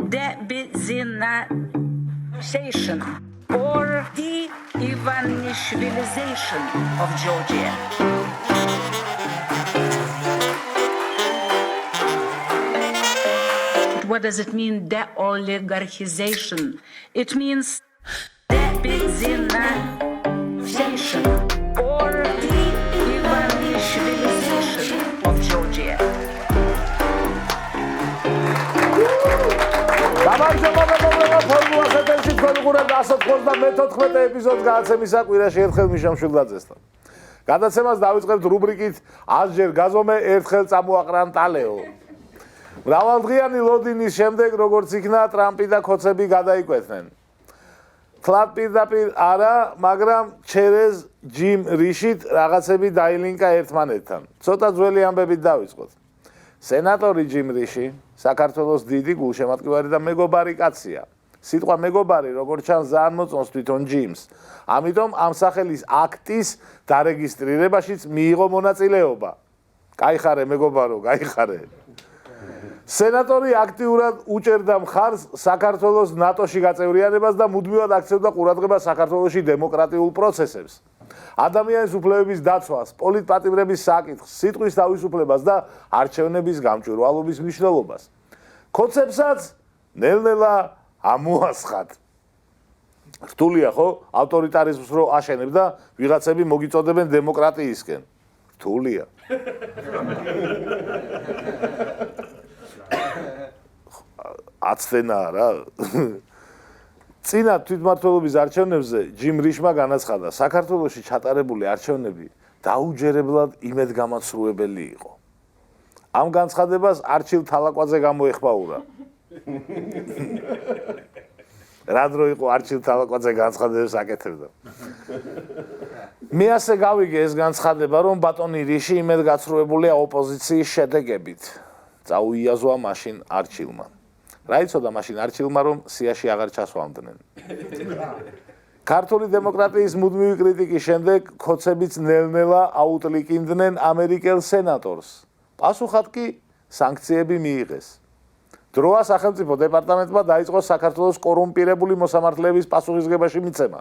de-Ivanishvilization or de-Ivanishvilization of Georgia. What does it mean, de-oligarchization? It means de-Ivanishvilization or de-Ivanishvilization of Georgia. ეპიზოდს გააცემის საკვირაში ერთხელ მიშამ შულდაძესთან. გადაცემას დავიწყებთ რუბრიკით 100 ჯერ გაზომე, ერთხელ წამოაყრან ტალეო. მრავალდღიანი ლოდინის შემდეგ, როგორც იქნა, ტრამპი და ქოცები გადაიკვეთნენ. თლად პირდაპირ არა, მაგრამ ჩერეზ ჯიმ რიშით რაღაცები დაილინკა ერთმანეთთან. ცოტა ძველი ამბებით დავიწყოთ. სენატორი ჯიმ რიში საქართველოს დიდი გულშემატკივარი და მეგობარი კაცია. სიტყვა მეგობარი, როგორც ჩანს, ძალიან მოწონს თვითონ ჯიმს. ამიტომ ამ სახელის აქტის დარეგისტრირებაშიც მიიღო მონაწილეობა. გაიხარე მეგობარო, გაიხარე. სენატორი აქტიურად უჭერდა მხარს საქართველოს ნატოში გაწევრიანებას და მუდმივად აქცევდა ყურადღებას საქართველოში დემოკრატიულ პროცესებს. ადამიანის უფლებების დაცვას, პოლიტპატიმრების საკითხს, სიტყვის თავისუფლებას და არჩევნების გამჭვირვალობის მნიშვნელობას. ქოცებსაც ნელ-ნელა ამოასხათ. რთულია ხო? ავტორიტარიზმს რო აშენებ და ვიღაცები მოგიწოდებენ დემოკრატიისკენ. რთულია. აცდენა რა. წინა თვითმმართველობის არჩევნებზე ჯიმ რიშმა განაცხადა, საქართველოში ჩატარებული არჩევნები დაუჯერებლად იმედგამაცრუებელი იყო. ამ განცხადებას არჩილ თალაკვაძე გამოეხმაურა. რა დრო იყო არჩილ თალაკვაძე განცხადებას აკეთებდა. მე ასე გავიგე ეს განცხადება, რომ ბატონი რიში იმედგაცრუებულია ოპოზიციის შედეგებით. წაუიაზვა მაშინ არჩილმა. რა იცოდა მაშინ არჩილმა, რომ სიაში აღარ ჩასვამდნენ. ქართული დემოკრატიის მუდმივი კრიტიკის შემდეგ ქოცებიც ნელ-ნელა აუტლიკინდნენ ამერიკელ სენატორს. პასუხად კი სანქციები მიიღეს. დროა სახელმწიფო დეპარტამენტმა დაიწყო საქართველოს კორუმპირებული მოსამართლეების პასუხისგებაში მიცემა.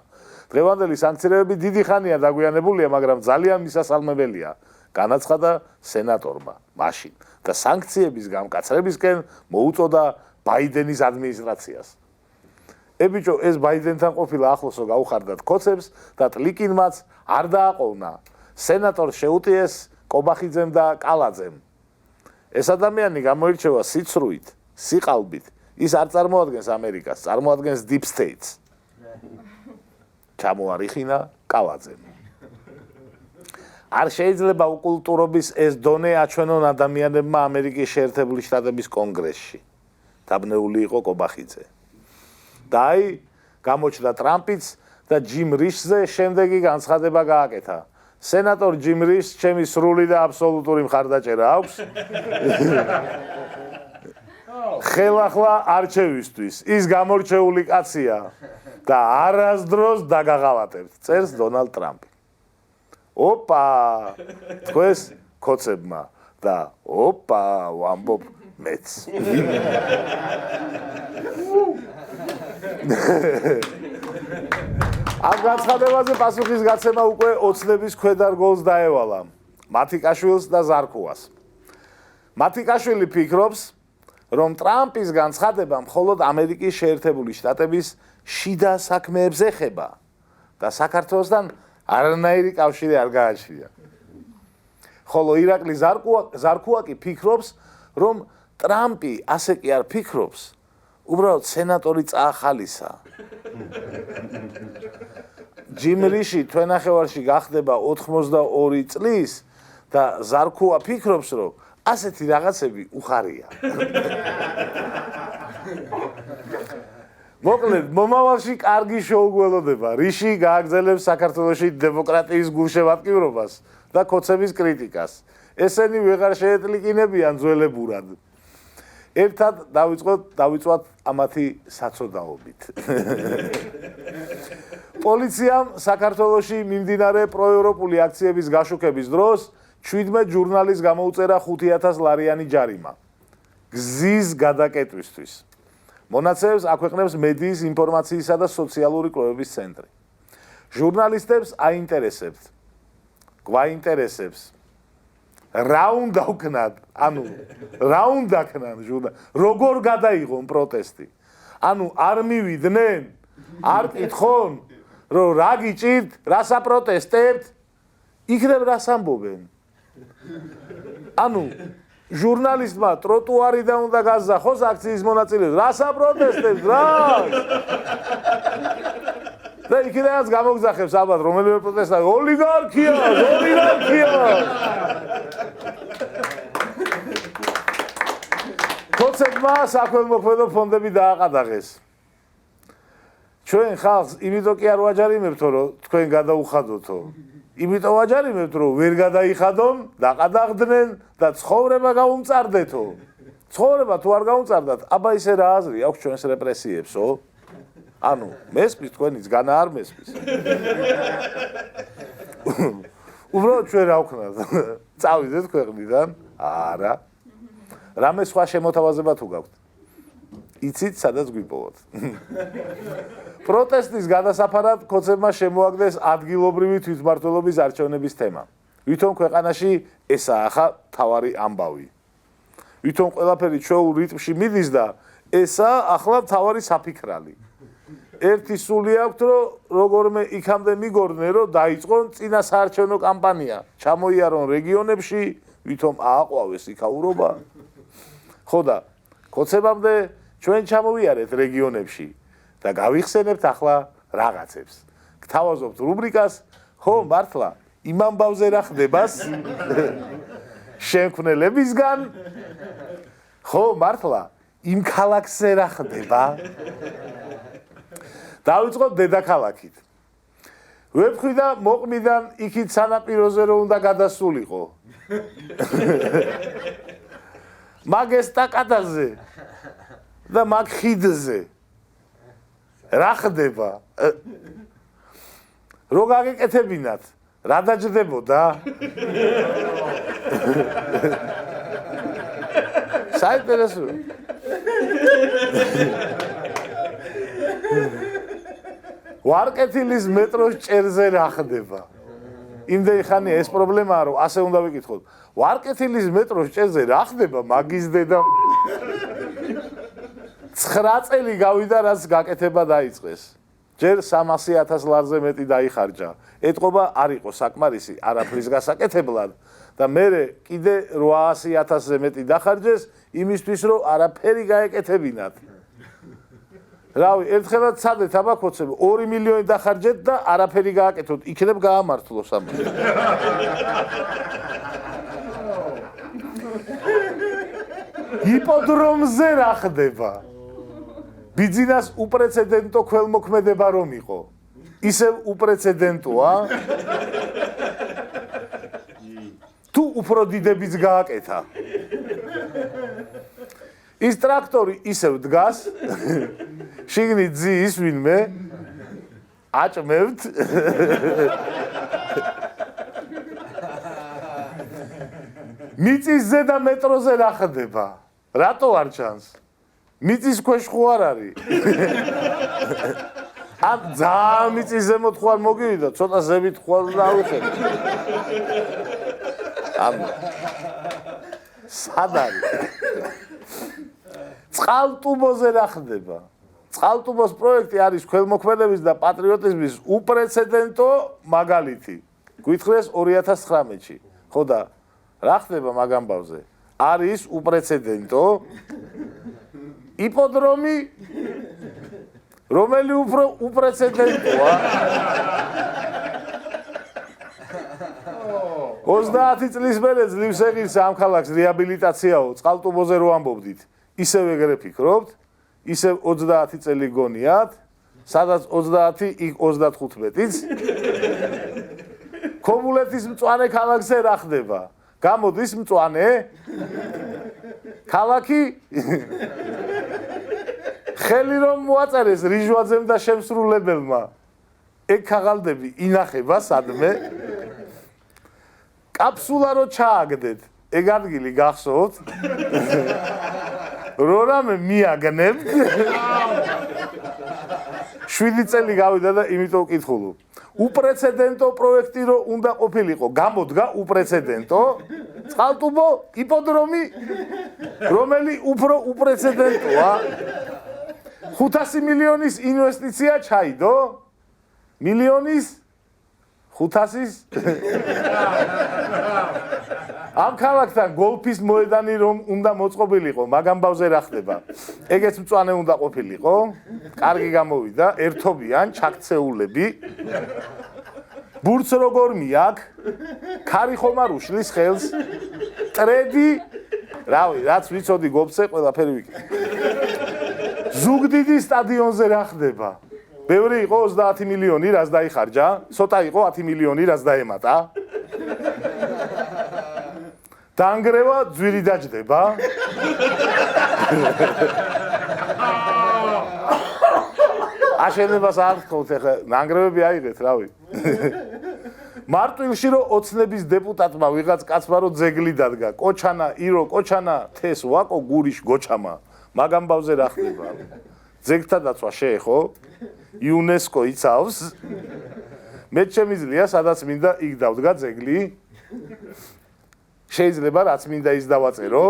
დღევანდელი სანქციები დიდი ხანია დაგვიანებულია, მაგრამ ძალიან მისასალმებელია, განაცხადა სენატორმა მაშინ და სანქციების გამკაცრებისკენ მოუწოდა ბაიდენის ადმინისტრაციას. ბიჭო, ეს ბაიდენთან ყოფილა ახლოსო გაუხარდათ ქოცებს და ტლიკინმაც არ დააყოვნა. სენატორს შეუტიეს კობახიძემ და კალაძემ. ეს ადამიანი გამოირჩევა სიცრუით, სიყალბით. ის არ წარმოადგენს ამერიკას, წარმოადგენს Deep States. ჩამოარიხინა კალაძემ. არ შეიძლება უკულტურობის ეს დონე აჩვენონ ადამიანებმა ამერიკის შეერთებული შტატების კონგრესში. დაბნეული იყო კობახიძე. და აი, გამოჩნდა ტრამპიც და ჯიმ რიშზე შემდეგი განცხადება გააკეთა. სენატორ ჯიმ რიშს ჩემი სრული და აბსოლუტური მხარდაჭერა აქვს. ხელახლა არჩევისთვის. ის გამორჩეული კაცია და არასდროს დაგაღალატებთ. წერს დონალდ ტრამპი. ოპა, თქვენს ქოცებმა და ოპა, ვამბობ მეც. ამ განცხადებაზე პასუხის გაცემა უკვე ოცნების ქვედარგოლს დაევალა, მათიკაშვილს და ზარქუას. მათიკაშვილი ფიქრობს, რომ ტრამპის განცხადება მხოლოდ ამერიკის შეერთებული შტატების შიდა საქმეებს ეხება და საქართველოსთან არანაირი კავშირი არ გააჩნია. ხოლო ირაკლი ზარქუა კი ფიქრობს, რომ ტრამპი ასე კი არ ფიქრობს, უბრალოდ სენატორი წაახალისა. ჯიმ რიში თვენახევარში გახდება 82 წლის და ზარქუა ფიქრობს, რომ ასეთი რაღაცები უხარია. მოკლედ, მომავალში კარგი შოუ გველოდება. რიში გააგრძელებს საქართველოში დემოკრატიის გულშემატკივრობას და ქოცების კრიტიკას. ესენი ვეღარ შეეტლიკინებიან ძველებურად. ერთად დავიწყოთ ამათი საცოდაობით. პოლიციამ საქართველოში მიმდინარე პროევროპული აქციების გაშუქების დროს 17 ჟურნალის გამოუწერა 5000 ლარიანი ჯარიმა. გზის გადაკეტვისთვის. მონაცემებს აქვეყნებს მედიის ინფორმაციისა და სოციალური კვლევების ცენტრი. ჟურნალისტებს აინტერესებთ, გვაინტერესებს რა უნდა ვქნათ, რა უნდა ქნან როგორ გადაიღონ პროტესტი. არ მივიდნენ, არ კითხონ, რომ რა გიჭირთ, რა საპროტესტებთ, იქნებ რას ამბობენ. ჟურნალისტმა ტროტუარიდან უნდა გაზახოს აქციის მონაწილეებს, რა საპროტესტებთ, რა? და იქნებაც გამოგზახებს ალბათ რომელიმე პროტესტი, ოლიგარქია. ხოცებმა საქველმოქმედო ფონდები დააყადაღეს. ჩვენ ხალხს იმიტომ კი არ ვაჯარიმებთო, რომ თქვენ გადაუხადოთო. იმიტომ ვაჯარიმებთ, რომ ვერ გადაიხადონ, დაყადაღდნენ და ცხოვრება გაუმწარდეთო. ცხოვრება თუ არ გაუმწარდათ, აბა ისე რა აზრი აქვს ჩვენს რეპრესიებსო? მესმის თქვენიც განა არ მესმის. უბრალოდ ჩვენ რა ვქნათ? წავიდეთ ქვეყნიდან? არა. რამე სხვა შემოთავაზება თუ გაქვთ? იცით, სადაც გვიპოვოთ. პროტესტის გადასაფარად ქოცებმა შემოაგდეს ადგილობრივი თვითმმართველობის არჩევნების თემა. ვითომ ქვეყანაში ესაა ხა თავარი ამბავი. ვითომ ყველაფერი ჩვეულ რიტმში მიდის და ესაა ახლა თავარი საფიქრალი. ერთი სული აქვთ, რომ როგორმე იქამდე მიგორდნენ, რომ დაიწყონ წინა საარჩევნო კამპანია, ჩამოიარონ რეგიონებში, ვითომ ააყვავეს იქაურობა. ხო და ქოცებამდე ჩვენ ჩამოვიარეთ რეგიონებში და გავიხსენებთ ახლა რაღაცებს. გთავაზობთ რუბრიკას, ხო, მართლა, იმ ამბავზე რა ხდებას შემქმნელებისგან, ხო, მართლა, იმ ქალაქზე რა ხდება. დავიწყოთ დედაქალაქით. ვებხვი და მოყმიდან იქით სანაპიროზე რომ უნდა გადასულიყო. მაგ ესტაკადაზე და მაგ ხიდზე რა ხდება? რო გაგეკეთებინათ, რა დაჯდებოდა? საინტერესო. ვარკეთილის მეტროს ჭერზე რა ხდება? იმდენი ხანია ეს პრობლემაა, რომ ასე უნდა ვიკითხოთ. ვარკეთილის მეტროს ჭერზე რა ხდება? მაგის დედა 9 წელი გავიდა, რაც გაკეთება დაიწყეს. ჯერ 300,000 ლარზე მეტი დაიხარჯა. ეთყობა არ იყო საკმარისი არაფრის გასაკეთებლად და მერე კიდე 800,000-ზე მეტი დახარჯეს იმისთვის, რომ არაფერი გაეკეთებინათ. რავი, ერთხელაც ცადეთ აბა ქოცები, 2 მილიონი დახარჯეთ და არაფერი გააკეთოთ, იქნებ გაამართლოს ამას. იპოდრომზე რა ხდება? ბიძინას უპრეცედენტო ქველმოქმედება რომ იყო. ისევ უპრეცედენტოა? თუ უფრო დიდებიც გააკეთა. ის ტრაქტორი ისევ დგას, შიგნით ძის ვინმე, აჭმევთ. მიწის ზედა მეტროზე რა ხდება? რატო არ ჩანს? მიწის ქვეშ ხო არ არის? ძალიან მიწის ზემოთ ხო არ მოგივიდა, ცოტა ზევით ხო არ დავიხეთ. სად არის? წყალტუბოზე რა ხდება? წყალტუბოს პროექტი არის ქველმოქმედების და პატრიოტიზმის უპრეცედენტო მაგალითი. გვითხრეს 2019-ში. ხო და რა ხდება მაგ ამბავზე? არის უპრეცედენტო იპოდრომი, რომელი უფრო უპრეცედენტოა. 30 წლის მერე ძლივს ეღირს ამ ქალაქს რეაბილიტაციაო, წყალტუბოზე რო ამბობდით. ისევ ეგრე ფიქრობთ, ისევ 30 წელი გონიათ, სადაც 30, იქ 35-იც. ქობულეთის მწვანე ქალაქზე რა ხდება? გამოდის მწვანე? ქალაქი? ხელი რომ მოაწერეს რიჟვაძემ და შემსრულებელმა. ეგ ქაღალდები ინახება სადმე? კაფსულა რო ჩააგდეთ, ეგ ადგილი გახსოვთ? რო რამე მიაგნებთ 7 წელი გავიდა და იმიტომ ვკითხულობ. უპრეცედენტო პროექტი რო უნდა ყოფილიყო, გამოდგა უპრეცედენტო წყალტუბო იპოდრომი, რომელი უფრო უპრეცედენტოა. 500 მილიონის ინვესტიცია ჩაიდო. მილიონის 500-ის ამ ქალაქთან გოლფის მოედანი რომ უნდა მოწყობილიყო, მაგ ამბავზე რა ხდება? ეგეც მწვანე უნდა ყოფილიყო. კარგი გამოვიდა, ერთობიან ჩაქცეულები. ბურთს როგორ მიაკ? ქარი ხომ არ უშლის ხელს? ტრედი, რავი, რაც ვიცოდი გოლფზე, ყველაფერი ვიკითხე. ზუგდიდის სტადიონზე რა ხდება? ბევრი იყო 30 მილიონი, რაც დაიხარჯა, ცოტა იყო 10 მილიონი, რაც დაემატა. დაანგრევა ძვირი დაჯდება. აშენებას არ ხოთ ახლა, ნანგრევები აიღეთ, რავი. მარტვილში რო ოცნების დეპუტატმა ვიღაც კაცმა რო ძეგლი დადგა, კოჩანა, ირო, კოჩანა, თეს ვაკო გურიშ გოჩამა. მაგ ამბავზე რა ხდება? ძეგლთა დაცვა შეეხო? იუნესკო იცავს? მე შემიძლია, სადაც მინდა იქ დავდგა ძეგლი. შეიძლება რაც მინდა ის დავაწერო.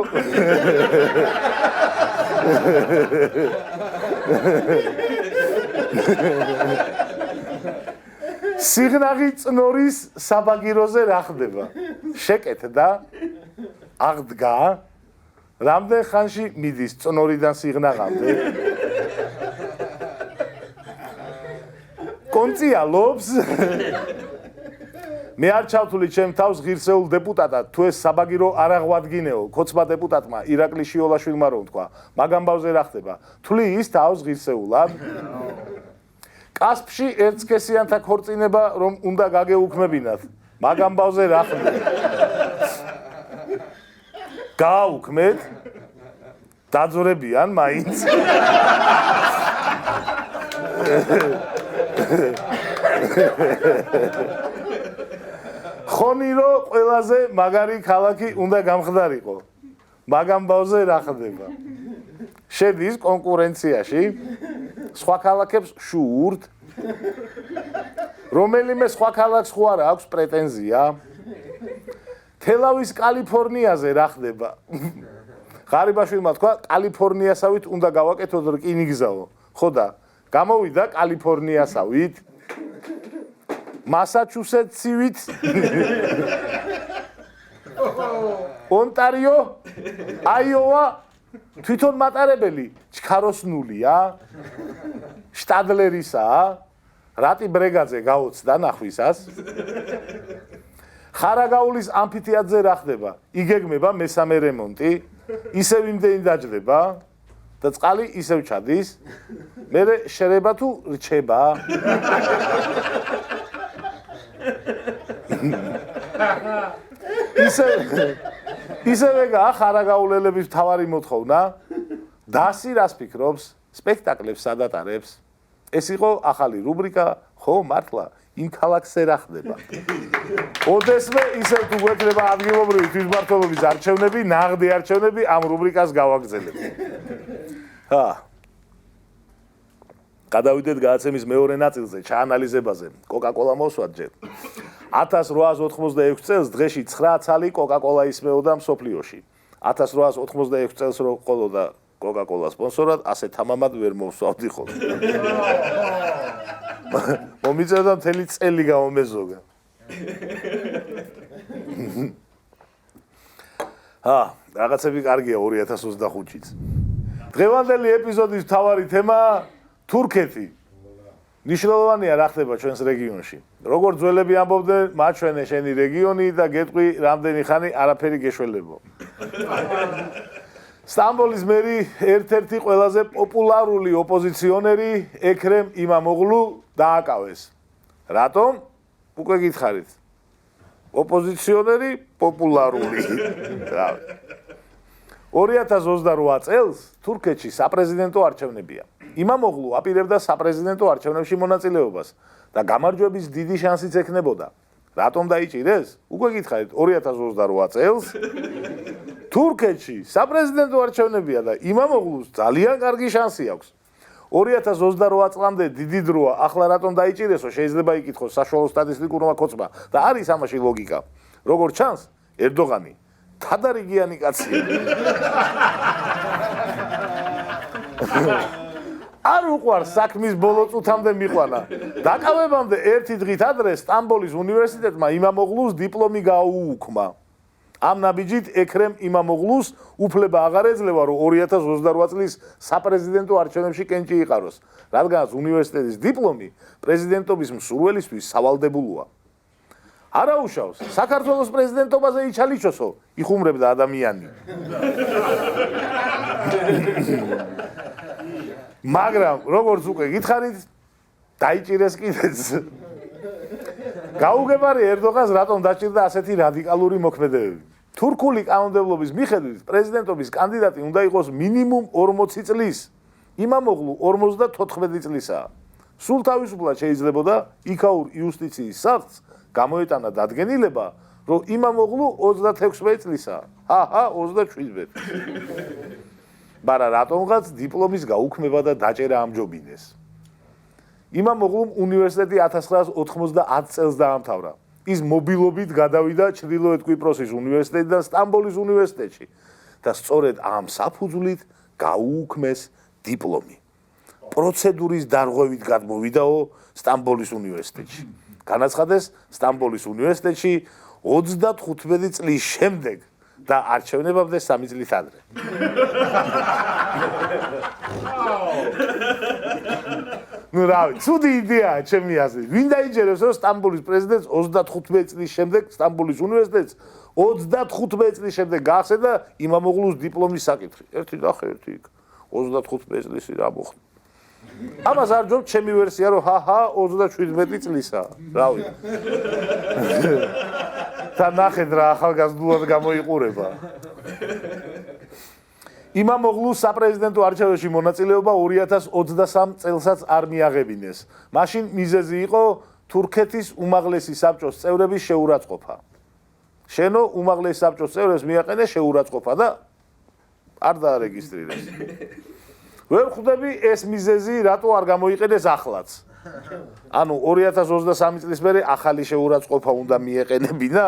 სიღნაღი წნორის საბაგიროზე რა ხდება? შეკეთდა, აღდგა, რამდენ ხანში მიდის წნორიდან სიღნაღამდე? კონციალობს? მე არ ჩავთვლი ჩემ თავს ღირსეულ დეპუტატად, თუ ეს საბაგირო არ აღვადგინეო, ქოცმა დეპუტატმა ირაკლი შიოლაშვილმა რომ თქვა, მაგ ამბავზე რა ხდება? თვლი ის თავს ღირსეულად? კასპში ერთსქესიანთა ქორწინება რომ უნდა გაგეუქმებინათ, მაგ ამბავზე რა ხდება? გააუქმეთ? დაძვრებიან მაინც? ხონირო ყველაზე მაგარი ქალაქი უნდა გამხდარიყო. მაგ ამბავზე რა ხდება? შედის კონკურენციაში, სხვა ქალაქებს შურთ. რომელიმე სხვა ქალაქს ხო არ აქვს პრეტენზია? თელავის კალიფორნიაზე რა ხდება? ღარიბაშვილმა თქვა, კალიფორნიასავით უნდა გავაკეთოთ რკინიგზაო. ხო და გამოვიდა კალიფორნიასავით, მასაჩუსეტსივით, ონტარიო, აიოვა, თვითონ მატარებელი ჩქაროსნულია, შტადლერისაა, რატი ბრეგაძე გაოცდა ნახვისას. ხარაგაულის ამფითეატრზე რა ხდება? იგეგმება მესამე რემონტი, ისევ იმდენი დაჯდება და წყალი ისევ ჩადის. მერე შერება თუ რჩება? ისევ ხარაგაულელების მთავარი მოთხოვნა. დასი რას ფიქრობს? სპექტაკლებს სადატარებს. ეს იყო ახალი რუბრიკა, ხო, მართლა, იმ ქალაქზე რა ხდება. ოდესმე ისევ თუ გვექნება ადგილობრივი თვითმმართველობის არჩევნები, ნაღდი არჩევნები, ამ რუბრიკას გავაგრძელებ. გადავიდეთ გადაცემის მეორე ნაწილზე, ჩაანალიზებაზე. კოკა-კოლა მოსვათ ჯერ. 1886 წელს დღეში 9 ცალი კოკა-კოლა ისმეოდა მსოფლიოში. 1886 წელს რო ყოლოდა კოკა-კოლა სპონსორად, ასე თამამად ვერ მოვსვავდი ხოლმე. მომიწევდა მთელი წელი გამომეზოგა. რაღაცები კარგია 2025-იც. დღევანდელი ეპიზოდის მთავარი თემა თურქეთი. ნიშნულოვანია რა ხდება ჩვენს რეგიონში. როგორ ძველები ამბობდნენ, მაჩვენე შენი რეგიონი და გეტყვი რამდენი ხანი არაფერი გეშველებო. სტამბოლის მერი ერთ-ერთი ყველაზე პოპულარული ოპოზიციონერი ექრემ იმამოღლუ დააკავეს. რატომ? უკვე გითხარით. ოპოზიციონერი პოპულარული. 2028 წელს თურქეთში საპრეზიდენტო არჩევნებია. იმამოღლუ აპირებდა საპრეზიდენტო არჩევნებში მონაწილეობას და გამარჯვების დიდი შანსიც ექნებოდა. რატომ დაიჭირეს? უკვე გითხარით 2028 წელს თურქეთში საპრეზიდენტო არჩევნებია და იმამოღლუს ძალიან კარგი შანსი აქვს. 2028 წლამდე დიდი დროა, ახლა რატომ დაიჭირესო, შეიძლება იკითხოს საშუალო სტატისტიკურმა კოცმა და არის ამაში ლოგიკა. როგორც ჩანს, ერდოღანი თადარიგიანი კაცია. არ უყვარს საქმის ბოლო წუთამდე მიყვანა. დაკავებამდე ერთი დღით ადრე სტამბოლის უნივერსიტეტმა იმამოღლუს დიპლომი გაუუქმა. ამ ნაბიჯით ექრემ იმამოღლუს უფლება აღარ ეძლევა, რომ 2028 წლის საპრეზიდენტო არჩევნებში კენჭი იყაროს, რადგანაც უნივერსიტეტის დიპლომი პრეზიდენტობის მსურველისთვის სავალდებულოა. არაუშავს, საქართველოს პრეზიდენტობაზე იჩალიჩოსო, იხუმრებდა ადამიანი. მაგრამ როგორც უკვე გითხარით, დაიჭირეს კიდეც. გაუგებარი ერდოღანს რატომ დაჭირდა ასეთი რადიკალური მოქმედებები. თურქული კანონმდებლობის მიხედვით პრეზიდენტობის კანდიდატი უნდა იყოს მინიმუმ 40 წლის. იმამოღლუ 54 წლისაა. სულ თავისუფლად შეიძლებოდა იქაურ იუსტიციის სახლს გამოეტანა დადგენილება, რომ იმამოღლუ 36 წლისაა. 27. მაგრამ რატომღაც დიპლომის გაუქმება და დაჭერა ამჯობინეს. იმამოღლუმ უნივერსიტეტი 1990 წელს დაამთავრა. ის მობილობით გადავიდა ჩრდილოეთ კვიპროსის უნივერსიტეტიდან სტამბოლის უნივერსიტეტში და სწორედ ამ საფუძვლით გაუუქმეს დიპლომი. პროცედურის დარღვევით გადმოვიდაო სტამბოლის უნივერსიტეტში. განაცხადეს სტამბოლის უნივერსიტეტში 35 წლის შემდეგ და არჩევნებამდე 3 წლით ადრე. ნუ რავი, ცუდი იდეაა ჩემი აზრით. ვინ დაიჯერებს, რომ სტამბოლის პრეზიდენტს 35 წლის შემდეგ სტამბოლის უნივერსიტეტს 35 წლის შემდეგ გაახსენე და იმამოღლუს დიპლომის საკითხი. ერთი ნახე, ერთი იქ. 35 წლის რა მოხდა. ამას არ ჯობ ჩემი ვერსია, რომ 37 წლისაა. რავი. და ნახეთ რა ახალგაზრდულად გამოიყურება. იმამოღლუს საპრეზიდენტო არჩევნებში მონაწილეობა 2023 წელსაც არ მიაღებინეს. მაშინ მიზეზი იყო თურქეთის უმაღლესი საბჭოს წევრების შეურაცხყოფა. შენო უმაღლესი საბჭოს წევრებს მიაყენეს შეურაცხყოფა და არ დაარეგისტრირეს. ვერ ხვდები ეს მიზეზი რატო არ გამოიყენეს ახლაც. ანუ 2023 წლის მერე ახალი შეურაცხყოფა უნდა მიეყენებინა?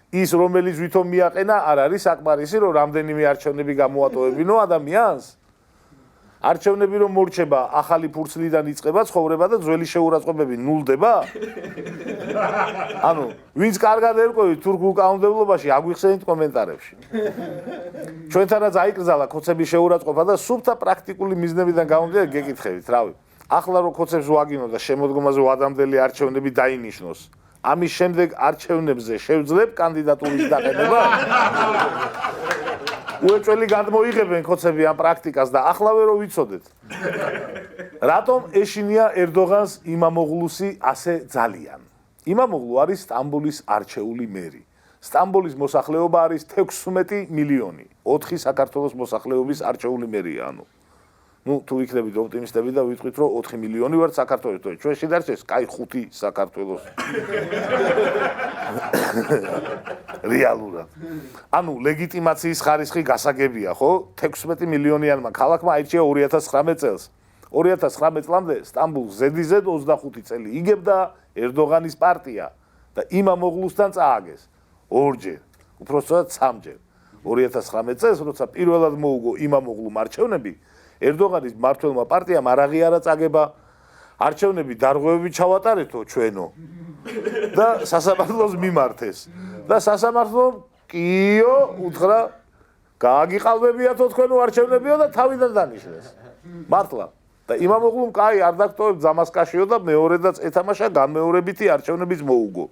ის რომელიც ვითომ მიაყენა არ არის საკმარისი, რომ რამდენიმე არჩევნები გამოატოვებინო ადამიანს. არჩევნები რომ მორჩება, ახალი ფურცლიდან იწყება ცხოვრება და ძველი შეურაცხყოფები ნულდება? ანუ ვინც კარგად ერკვევით თურქულ კანონმდებლობაში, აგვიხსენით კომენტარებში. ჩვენთანაც აიკრძალა ქოცების შეურაცხყოფა და სუფთა პრაქტიკული მიზნებიდან გამომდინარე გეკითხებით, რავი. ახლა რომ ქოცებს ვაგინო და შემოდგომაზე ვადამდელი არჩევნები დაინიშნოს. ამის შემდეგ არჩევნებზე შევძლებ კანდიდატურის დაყენება? უეჭველი გადმოიღებენ ქოცები ამ პრაქტიკას და ახლავე რომ ვიცოდეთ. რატომ ეშინია ერდოღანს იმამოღლუსი ასე ძალიან? იმამოღლუ არის სტამბოლის არჩეული მერი. სტამბოლის მოსახლეობა არის 16 მილიონი. 4 საქართველოს მოსახლეობის არჩეული მერია, ანუ. ნუ თუ იქნებით ოპტიმისტები და ვიტყვით რომ 4 მილიონი ვართ საქართველოს, ჩვენში დარჩეს კაი 5 საქართველოს. რეალურად. ანუ ლეგიტიმაციის ხარისხი გასაგებია, ხო? 16 მილიონიანმა ქალაქმა აირჩია 2019 წელს. 2019 წლამდე სტამბულს ზედიზედ 25 წელი იგებდა ერდოღანის პარტია და იმამოღლუსთან წააგეს. ორჯერ, უпростоად 3ჯერ. 2019 წელს, როცა პირველად მოუგო იმამოღლუმ არჩევნები, ერდოღანის მმართველმა პარტიამ არ აღიარა წაგება არჩევნები დარღვევებით ჩავატარეთო ჩვენო და სასამართლოს მიმართეს და სასამართლომ კიო უთხრა გააგიყალბებიათო თქვენო არჩევნებიო და თავიდან დანიშნეს მართლა და იმამოღლუმ კაი არ დაგტოვებ ძამასკაშიო და მეორედაც ეთამაშა განმეორებითი არჩევნების მოუგო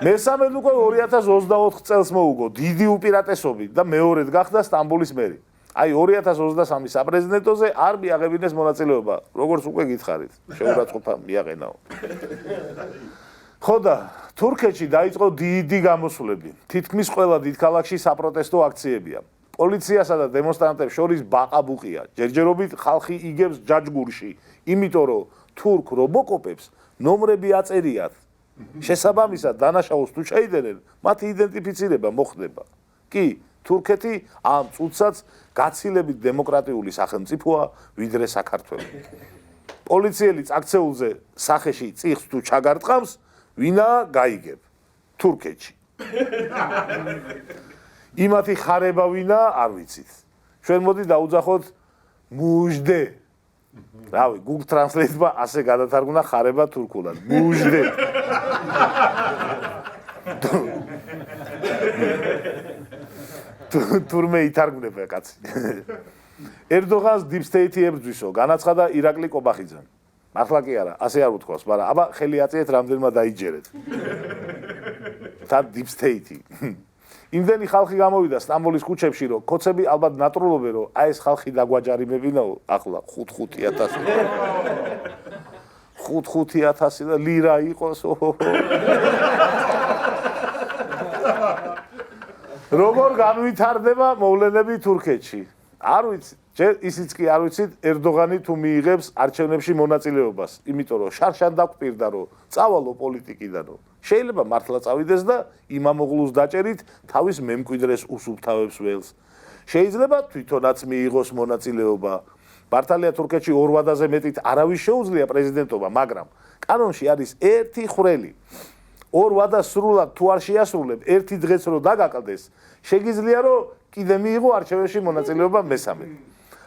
მესამედ უკვე 2024 წელს მოუგო დიდი უპირატესობით და მეორედ გახდა სტამბოლის მერი აი 2023 საპრეზიდენტოზე არ მიაღებინეს მონაწილეობა, როგორც უკვე გითხარით, შეურაცხყოფა მიაყენაო. ხო და თურქეთში დაიწყო დიდი გამოსვლები. თითქმის ყველა დიდ ქალაქში საპროტესტო აქციებია. პოლიციასა და დემონსტრანტებს შორის ბაყაბუყია. ჯერჯერობით ხალხი იგებს ჯაჯგურში, იმიტომ რომ თურქ რობოკოპებს ნომრები აწერიათ შესაბამისად დანაშაულს თუ შეიძენენ, მათი იდენტიფიცირება მოხდება. კი, თურქეთი ამ წუთსაც გაცილებით დემოკრატიული სახელმწიფოა, ვიდრე საქართველო. პოლიციელი წაქცეულზე სახეში წიხს თუ ჩაგარტყამს, ვინა გაიგებ? თურქეთში. იმათი ხარება ვინა არ ვიცით. ჩვენ მოდი დაუძახოთ მუჟდე. რავი, Google Translate-მა ასე გადათარგმნა ხარება თურქულად. მუჟდე. თურმე ითარგმნება კაცი. ერდოღანს deep state-ი ებრძვისო, განაცხადა ირაკლი კობახიძემ. მართლა კი არა, ასე არ უთქვას, მაგრამ აბა ხელი აწიეთ რამდენმა დაიჯერეთ. თან deep state-ი. იმდენი ხალხი გამოვიდა სტამბოლის ქუჩებში, რომ კოცები ალბათ ნატრულობენ, რომ აი ეს ხალხი დაგვაჯარიმებინაო, ახლა 5-5000. 5-5000 და ლირა იყოს. როგორ განვითარდება მოვლენები თურქეთში? არ ვიცი, ჯერ ისიც კი არ ვიცით, ერდოღანი თუ მიიღებს არჩევნებში მონაწილეობას, იმიტომ რომ შარშან დაგვპირდა, რომ წავალო პოლიტიკიდანო. შეიძლება მართლა წავიდეს და იმამოღლუს დაჭერით თავის მემკვიდრეს უსუფთავებს ველს. შეიძლება თვითონაც მიიღოს მონაწილეობა. მართალია თურქეთში 2 ვადაზე მეტით არავის შეუძლია პრეზიდენტობა, მაგრამ კანონში არის ერთი ხვრელი. 2 ვადას სრულად თუ არ შეასრულებ, ერთი დღეც რო დაგაკლდეს, შეგიძლია რომ კიდე მიიღო არჩევნებში მონაწილეობა მესამე.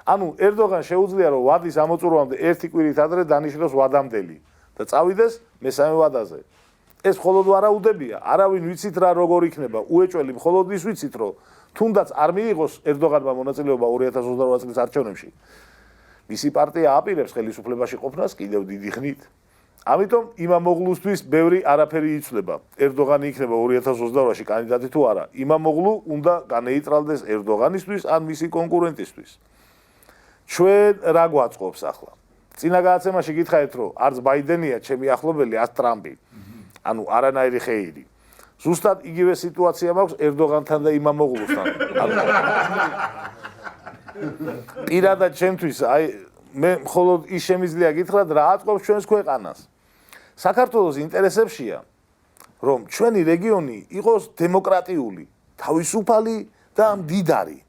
ანუ ერდოღან შეუძლია რომ ვადის ამოწურვამდე ერთი კვირით ადრე დანიშნოს ვადამდელი და წავიდეს მესამე ვადაზე. ეს მხოლოდ ვარაუდებია, არავინ ვიცით რა როგორ იქნება, უეჭველი მხოლოდ ის ვიცით რომ თუნდაც არ მიიღოს ერდოღანმა მონაწილეობა 2028 წლის არჩევნებში. მისი პარტია აპირებს ხელისუფლებაში ყოფნას კიდევ დიდი ხნით. ამიტომ იმამოღლუსთვის ბევრი არაფერი იცვლება. ერდოღანი იქნება 2028-ში კანდიდატი თუ არა. იმამოღლუ უნდა განეიტრალდეს ერდოღანისთვის ან მისი კონკურენტისთვის. ჩვენ რა გვაწყობს ახლა? წინა გადაცემაში გითხარით, რომ არც ბაიდენია, ჩემი ახლობელი, არც ტრამპი. ანუ არანაირი ხეირი. ზუსტად იგივე სიტუაცია მაქვს ერდოღანთან და იმამოღლუსთან. პირადად ჩემთვის, აი მე მხოლოდ ის შემიძლია გითხრათ, რა აწყობს ჩვენს ქვეყანას. საქართველოს ინტერესებშია, რომ ჩვენი რეგიონი იყოს დემოკრატიული, თავისუფალი და მდიდარი.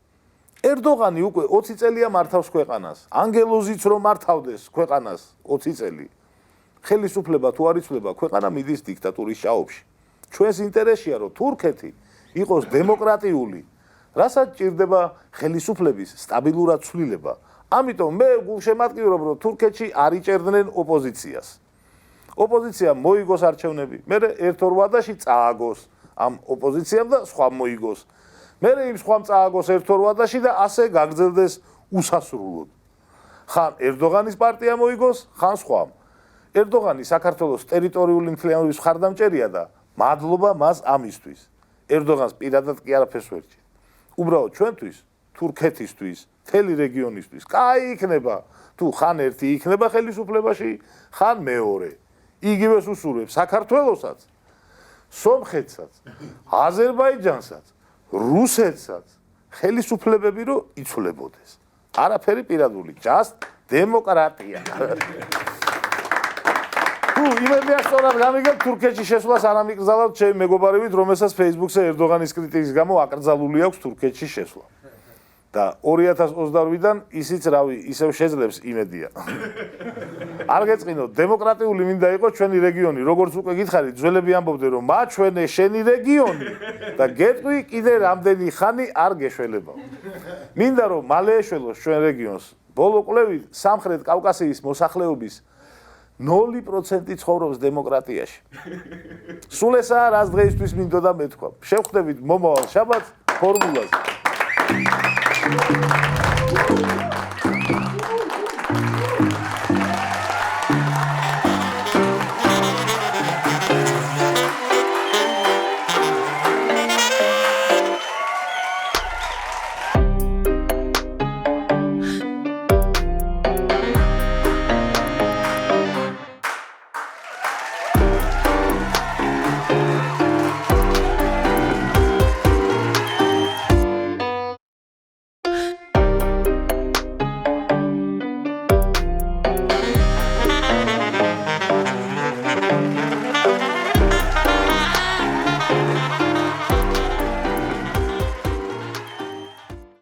ერდოღანი უკვე 20 წელია მართავს ქვეყანას. ანგელოზიც რომ მართავდეს ქვეყანას 20 წელი. ხელისუფლება თუ არ იცვლება, ქვეყანა მიდის დიქტატურის ჭაობში. ჩვენს ინტერესია, რომ თურქეთი იყოს დემოკრატიული, რასაც ჭირდება ხელისუფლების სტაბილურად ცვლილება. ამიტომ მე გულშემატკივრობ, რომ თურქეთში არ იჭერდნენ ოპოზიციას. ოპოზიციამ მოიგოს არჩევნები, მერე 1-2 ვადაში წააგოს ამ ოპოზიციამ და სხვა მოიგოს. მერე იმ სხვამ წააგოს 1-2 ვადაში და ასე გაგრძელდეს უსასრულოდ. ხან ერდოღანის პარტია მოიგოს, ხან სხვამ. ერდოღანი საქართველოს ტერიტორიული მთლიანობის მხარდამჭერია და მადლობა მას ამისთვის. ერდოღანს პირადად კი არაფერს ვერ ჭირს. უბრალოდ ჩვენთვის, თურქეთისთვის, მთელი რეგიონისთვის, კაი იქნება, თუ ხან ერთი იქნება ხელისუფლებაში, ხან მეორე. იგივეს უსურვებს საქართველოსაც, სომხეთსაც, აზერბაიჯანსაც, რუსეთსაც, ხელისუფლებები რომ იცვლებოდეს. არაფერი პირადული, just დემოკრატია. თუ იმედია სწორად გამიგებთ, თურქეთში შესვლას არ ამიკრძალავთ ჩემი მეგობარივით, რომელსაც Facebook-ზე ერდოღანის კრიტიკის გამო აკრძალული აქვს თურქეთში შესვლა. და 2028-დან ისიც რავი, ისევ შეძლებს იმედია. არ გეწყინოთ, დემოკრატიული მინდა იყოს ჩვენი რეგიონი, როგორც უკვე გითხარით, ძველები ამბობდნენ, რომ მაჩვენე შენი რეგიონი და გეტყვი კიდე რამდენი ხანი არ გეშველება. მინდა რომ მალე ეშველოს ჩვენ რეგიონს. ბოლო კვლევით სამხრეთ კავკასიის მოსახლეობის 0% ცხოვრობს დემოკრატიაში. სულ ესაა, რაც დღეისთვის მინდოდა მეთქვა. შევხვდებით მომავალ შაბათს ფორმულაზე.